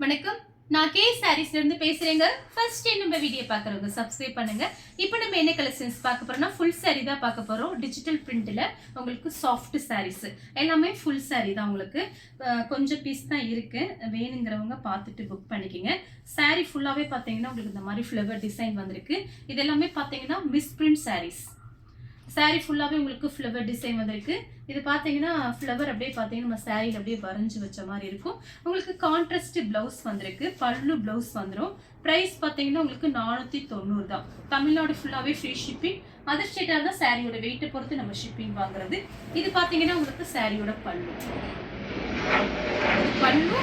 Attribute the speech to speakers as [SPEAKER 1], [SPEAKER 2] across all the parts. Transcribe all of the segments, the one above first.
[SPEAKER 1] வணக்கம். நான் கே சாரீஸ்ல இருந்து பேசுறேங்க. ஃபர்ஸ்ட் நம்ம வீடியோ பார்க்கறவங்க சப்ஸ்கிரைப் பண்ணுங்க. இப்போ நம்ம என்ன கலெக்ஷன்ஸ் பார்க்க போறோம்னா ஃபுல் saree தான் பார்க்க போறோம். டிஜிட்டல் பிரிண்ட்ல உங்களுக்கு சாஃப்ட் sarees எல்லாமே ஃபுல் saree தான். உங்களுக்கு கொஞ்சம் பீஸ் தான் இருக்கு. வேணுங்கிறவங்க பார்த்துட்டு புக் பண்ணிக்கங்க. saree ஃபுல்லாவே பாத்தீங்கன்னா உங்களுக்கு இந்த மாதிரி ஃப்ளவர் டிசைன் வந்திருக்கு. இது எல்லாமே பாத்தீங்கன்னா மிஸ் பிரிண்ட் sarees. saree ஃபுல்லாவே உங்களுக்கு ஃப்ளவர் டிசைன் வந்திருக்கு. இது பாத்தீங்கன்னா ஃப்ளவர் அப்படியே பாத்தீங்கன்னா நம்ம சாரியில அப்படியே வரைஞ்சு வச்ச மாதிரி இருக்கும். உங்களுக்கு கான்ட்ராஸ்ட் பிளவுஸ் வந்திருக்கு. பல்லு பிளவுஸ் வந்துரும். பிரைஸ் பாத்தீங்கன்னா உங்களுக்கு 490 தான். தமிழ்நாடு ஃபுல்லாவே ஃப்ரீ ஷிப்பிங். அதர் ஸ்டேட்டா இருந்தா சாரியோட வெயிட் பொறுத்து நம்ம ஷிப்பிங் வாங்குறது. இது பாத்தீங்கன்னா உங்களுக்கு சாரியோட பல்லு. பல்லு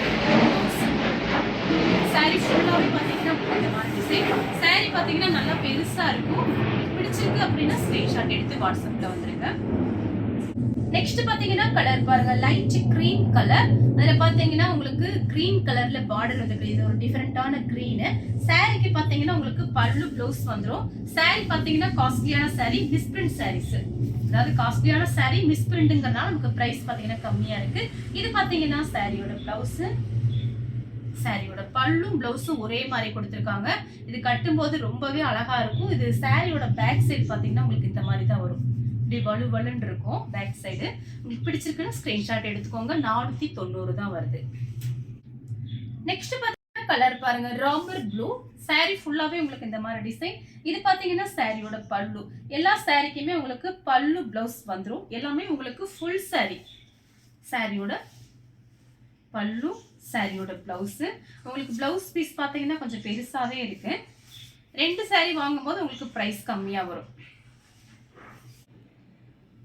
[SPEAKER 1] சாரி ஃபுல்லாவே பாத்தீங்கன்னா இந்த மாதிரி டிசைன். சாரி பாத்தீங்கன்னா நல்லா பெருசா இருக்கும். பிடிச்சிருக்கு அப்படின்னா ஸ்கிரீன்ஷாட் எடுத்து வாட்ஸ்அப்ல வந்துருங்க. நெக்ஸ்ட் பாத்தீங்கன்னா கலர் பாருங்க, லைட் கிரீம் கலர். அதுல பாத்தீங்கன்னா உங்களுக்கு கிரீன் கலர்ல பார்டர் வந்துருக்கு. இது ஒரு டிஃபரெண்டான கிரீன். சாரிக்கு பாத்தீங்கன்னா உங்களுக்கு பல்லு ப்ளவுஸ் வந்துரும். சாரி பாத்தீங்கன்னா காஸ்ட்லியான சாரி, மிஸ் பிரிண்ட் சாரீஸ். அதாவது காஸ்ட்லியான சாரி மிஸ் பிரிண்ட்ங்கறனால நமக்கு பிரைஸ் பாத்தீங்கன்னா கம்மியா இருக்கு. இது பாத்தீங்கன்னா சாரியோட பிளவுஸ், சாரியோட பல்லும் பிளவுஸும் ஒரே மாதிரி கொடுத்துருக்காங்க. இது கட்டும்போது ரொம்பவே அழகா இருக்கும். இது சாரியோட பேக் சைடு பாத்தீங்கன்னா உங்களுக்கு இந்த மாதிரி தான் வரும். இப்படி வலு வலுன்னு இருக்கும் பேக் சைடு. உங்களுக்கு பிடிச்சிருக்குன்னா ஸ்கிரீன்ஷாட் எடுத்துக்கோங்க. 490 தான் வருது. நெக்ஸ்ட் பாத்தீங்கன்னா கலர் பாருங்க, ராமர் ப்ளூ. சாரி ஃபுல்லாவே உங்களுக்கு இந்த மாதிரி டிசைன். இது பாத்தீங்கன்னா சாரியோட பல்லு. எல்லா சாரிக்குமே உங்களுக்கு பல்லு பிளவுஸ் வந்துரும். எல்லாமே உங்களுக்கு ஃபுல் சாரி. சாரியோட பல்லு, சாரியோட பிளவுஸ். உங்களுக்கு பிளவுஸ் பீஸ் பாத்தீங்கன்னா கொஞ்சம் பெருசாவே இருக்கு. 2 சாரி வாங்கும்போது உங்களுக்கு பிரைஸ் கம்மியா வரும்.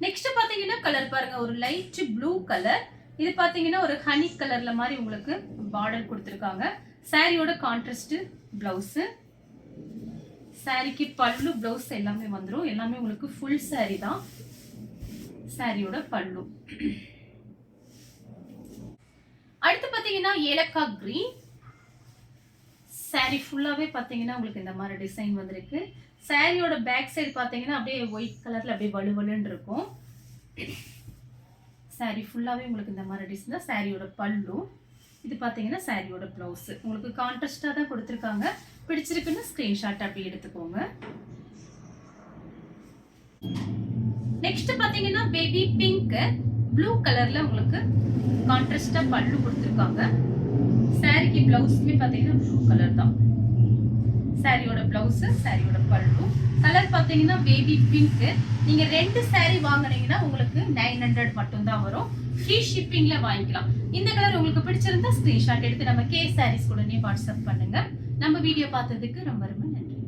[SPEAKER 1] நெக்ஸ்ட் பாத்தீங்கன்னா கலர் பாருங்க, ஒரு லைட் ப்ளூ கலர். இது பாத்தீங்கன்னா ஒரு ஹனி கலர்ல மாதிரி உங்களுக்கு பார்டர் கொடுத்திருக்காங்க. சாரியோட கான்ட்ராஸ்ட் பிளவுஸ். சாரிக்கு பல்லு பிளவுஸ் எல்லாமே வந்துரும். எல்லாமே உங்களுக்கு ஃபுல் சாரி தான். சாரியோட பல்லு. அடுத்து பாத்தீங்கன்னா ஏலக்காய் கிரீன். சாரி ஃபுல்லாவே பாத்தீங்கன்னா உங்களுக்கு இந்த மாதிரி டிசைன் வந்திருக்கு. சாரியோட பேக் சைடு பாத்தீங்கன்னா அப்படியே ஒயிட் கலர்ல அப்படியே வலுவலுன்னு இருக்கும். சாரி ஃபுல்லாவே உங்களுக்கு இந்த மாதிரி டிசைன் தான். சாரியோட பல்லு. இது பாத்தீங்கன்னா சாரியோட பிளவுஸ். உங்களுக்கு கான்ட்ராஸ்டா தான் கொடுத்திருக்காங்க. பிடிச்சிருக்குன்னு ஸ்கிரீன்ஷாட் அப்படி எடுத்துக்கோங்க. நெக்ஸ்ட் பாத்தீங்கன்னா பேபி பிங்க் ப்ளூ கலர்ல உங்களுக்கு கான்ட்ராஸ்டா பல்லு கொடுத்திருக்காங்க. சாரிக்கு பிளவுஸ்மே பாத்தீங்கன்னா ப்ளூ கலர் தான். சாரியோட பிளவுஸ், சாரியோட பல்லு. கலர் பாத்தீங்கன்னா பேபி பிங்க். நீங்க 2 சாரி வாங்குனீங்கன்னா உங்களுக்கு 900 மட்டும் தான் வரும். ஃப்ரீ ஷிப்பிங்ல வாங்கிக்கலாம். இந்த கலர் உங்களுக்கு பிடிச்சிருந்தா ஸ்கிரீன்ஷாட் எடுத்து நம்ம கே சாரீஸ் கூட வாட்ஸ்அப் பண்ணுங்க. நம்ம வீடியோ பார்த்ததுக்கு ரொம்ப ரொம்ப நன்றி.